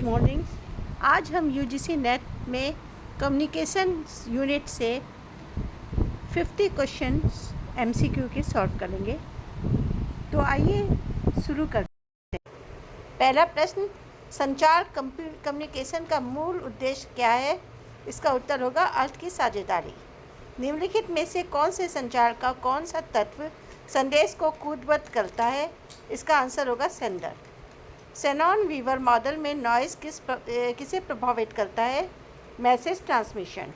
Morning. आज हम UGC net में कम्युनिकेशन यूनिट से 50 क्वेश्चंस एमसीक्यू के सॉल्व करेंगे। तो आइए शुरू करते हैं। पहला प्रश्न, संचार कम्युनिकेशन का मूल उद्देश्य क्या है? इसका उत्तर होगा अर्थ की साझेदारी। निम्नलिखित में से कौन से संचार का कौन सा तत्व संदेश को कूटबद्ध करता है? इसका आंसर होगा सेंडर। शेनॉन वीवर मॉडल में नॉइज़ किसे प्रभावित करता है? Message transmission.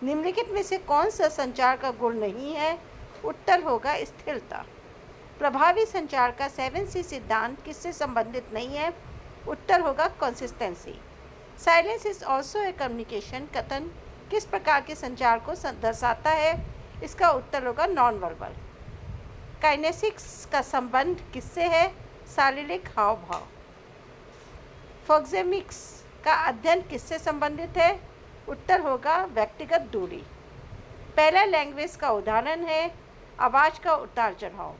निम्नलिखित में से कौन सा संचार का गुण नहीं है? उत्तर होगा स्थिरता। प्रभावी संचार का 7C सिद्धांत किससे संबंधित नहीं है? उत्तर होगा consistency. Silence is also a communication कथन किस प्रकार के संचार को दर्शाता है? इसका उत्तर होगा नॉन वर्बल। काइनेसिक्स का संबंध किससे है? शारीरिक हाव भाव। फोक्सेमिक्स का अध्ययन किससे संबंधित है? उत्तर होगा व्यक्तिगत दूरी। पहला लैंग्वेज का उदाहरण है आवाज़ का उतार चढ़ाव।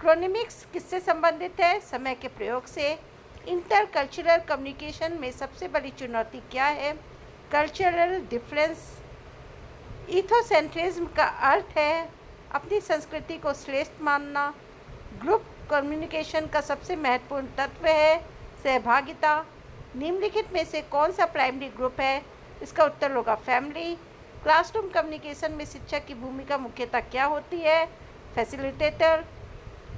क्रोनिमिक्स किससे संबंधित है? समय के प्रयोग से। इंटरकल्चरल कम्युनिकेशन में सबसे बड़ी चुनौती क्या है? Cultural difference. इथोसेंट्रिज्म का अर्थ है अपनी संस्कृति को श्रेष्ठ मानना। ग्रुप कम्युनिकेशन का सबसे महत्वपूर्ण तत्व है सहभागिता। निम्नलिखित में से कौन सा प्राइमरी ग्रुप है? इसका उत्तर होगा फैमिली। क्लासरूम कम्युनिकेशन में शिक्षक की भूमिका मुख्यतः क्या होती है? फैसिलिटेटर।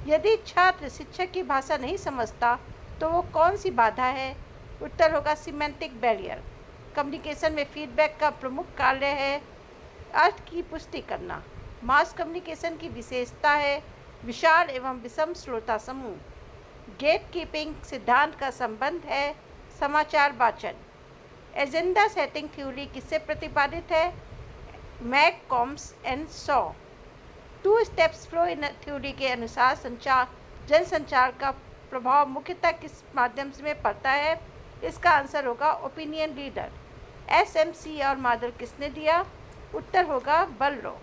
यदि छात्र शिक्षक की भाषा नहीं समझता तो वो कौन सी बाधा है? उत्तर होगा सिमेंटिक बैरियर। कम्युनिकेशन में फीडबैक का प्रमुख कार्य है अर्थ की पुष्टि करना। मास कम्युनिकेशन की विशेषता है विशाल एवं विषम श्रोता समूह। गेट कीपिंग सिद्धांत का संबंध है समाचार वाचन। एजेंडा सेटिंग थ्योरी किससे प्रतिपादित है? McCombs and Shaw. 2 steps flow in theory के अनुसार जनसंचार का प्रभाव मुख्यतः किस माध्यम में पड़ता है? इसका आंसर होगा ओपिनियन लीडर। SMCR मॉडल किसने दिया? उत्तर होगा Berlo.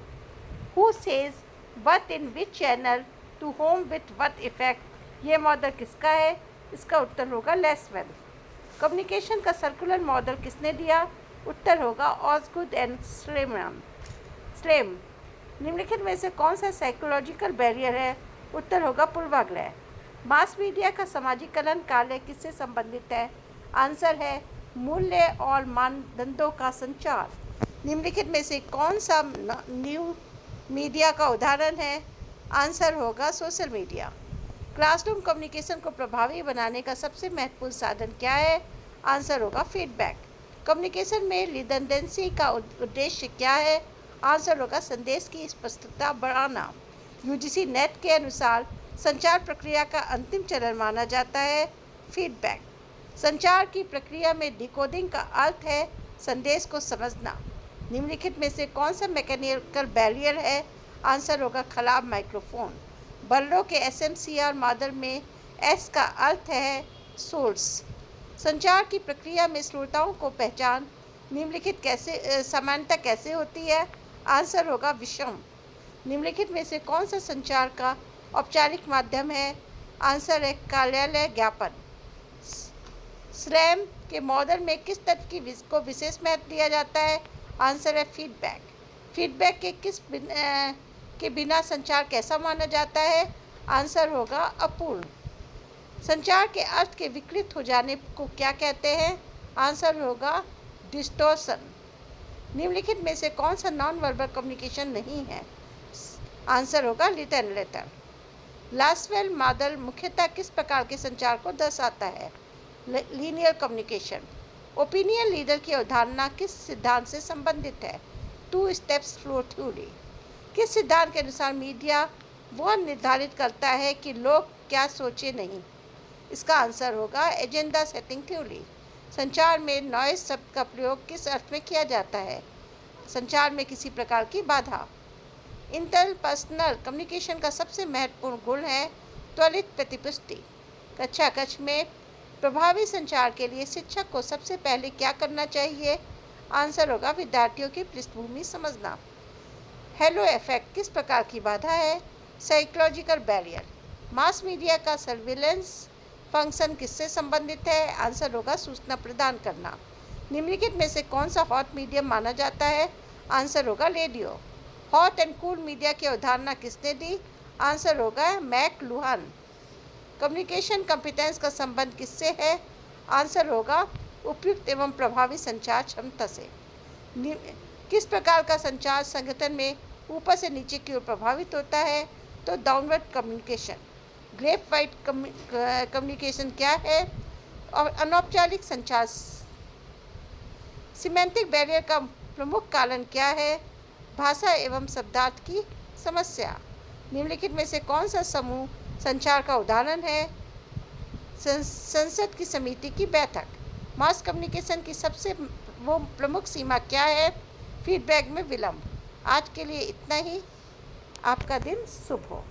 Who says what in which channel to whom with what effect. ये मॉडल किसका है? इसका उत्तर होगा लेसवेल। कम्युनिकेशन का सर्कुलर मॉडल किसने दिया? उत्तर होगा ऑसगुड एंड स्लेम। निम्नलिखित में से कौन सा साइकोलॉजिकल बैरियर है? उत्तर होगा पूर्वाग्रह। मास मीडिया का सामाजिकरण कार्य किससे संबंधित है? आंसर है मूल्य और मानदंडों का संचार। निम्नलिखित में से कौन सा न्यू मीडिया का उदाहरण है? आंसर होगा सोशल मीडिया। क्लासरूम कम्युनिकेशन को प्रभावी बनाने का सबसे महत्वपूर्ण साधन क्या है? आंसर होगा फीडबैक। कम्युनिकेशन में रिडंडेंसी का उद्देश्य क्या है? आंसर होगा संदेश की स्पष्टता बढ़ाना। यूजीसी नेट के अनुसार संचार प्रक्रिया का अंतिम चरण माना जाता है फीडबैक। संचार की प्रक्रिया में डिकोडिंग का अर्थ है संदेश को समझना। निम्नलिखित में से कौन सा मैकेनिकल बैरियर है? आंसर होगा खराब माइक्रोफोन। बल्लो के SMCR मॉडल में S का अर्थ है सोर्स। संचार की प्रक्रिया में श्रोताओं को पहचान निम्नलिखित समानता कैसे होती है? आंसर होगा विषम। निम्नलिखित में से कौन सा संचार का औपचारिक माध्यम है? आंसर है कार्यालय ज्ञापन। स्लैम के मॉडल में किस तत्व को विशेष महत्व दिया जाता है? आंसर है फीडबैक। फीडबैक के बिना संचार कैसा माना जाता है? आंसर होगा अपूर्ण। संचार के अर्थ के विकृत हो जाने को क्या कहते हैं? आंसर होगा डिस्टॉर्शन। निम्नलिखित में से कौन सा नॉन वर्बल कम्युनिकेशन नहीं है? आंसर होगा रिटन लेटर। लासवेल मॉडल मुख्यतः किस प्रकार के संचार को दर्शाता है? Linear communication. ओपिनियन लीडर की अवधारणा किस सिद्धांत से संबंधित है? 2 स्टेप्स फ्लो थ्योरी। किस सिद्धांत के अनुसार मीडिया वह निर्धारित करता है कि लोग क्या सोचे नहीं? इसका आंसर होगा एजेंडा सेटिंग थ्योरी। संचार में नॉइज शब्द का प्रयोग किस अर्थ में किया जाता है? संचार में किसी प्रकार की बाधा। इंटरपर्सनल कम्युनिकेशन का सबसे महत्वपूर्ण गुण है त्वरित प्रतिपुष्टि। कक्षा कक्ष में प्रभावी संचार के लिए शिक्षक को सबसे पहले क्या करना चाहिए? आंसर होगा विद्यार्थियों की पृष्ठभूमि समझना। हेलो इफेक्ट किस प्रकार की बाधा है? Psychological barrier. मास मीडिया का सर्विलेंस फंक्शन किससे संबंधित है? आंसर होगा सूचना प्रदान करना। निम्नलिखित में से कौन सा हॉट मीडियम माना जाता है? आंसर होगा radio. Hot and cool media की अवधारणा किसने दी? आंसर होगा मैकलुहान। कम्युनिकेशन कॉम्पिटेंस का संबंध किससे है? आंसर होगा उपयुक्त एवं प्रभावी संचार क्षमता से। किस प्रकार का संचार संगठन में ऊपर से नीचे की ओर प्रभावित होता है? तो downward communication. Grapevine communication क्या है? और अनौपचारिक संचार। सिमेंटिक बैरियर का प्रमुख कारण क्या है? भाषा एवं शब्दार्थ की समस्या। निम्नलिखित में से कौन सा समूह संचार का उदाहरण है? संसद की समिति की बैठक। मास कम्युनिकेशन की सबसे प्रमुख सीमा क्या है? फीडबैक में विलंब। आज के लिए इतना ही। आपका दिन शुभ हो।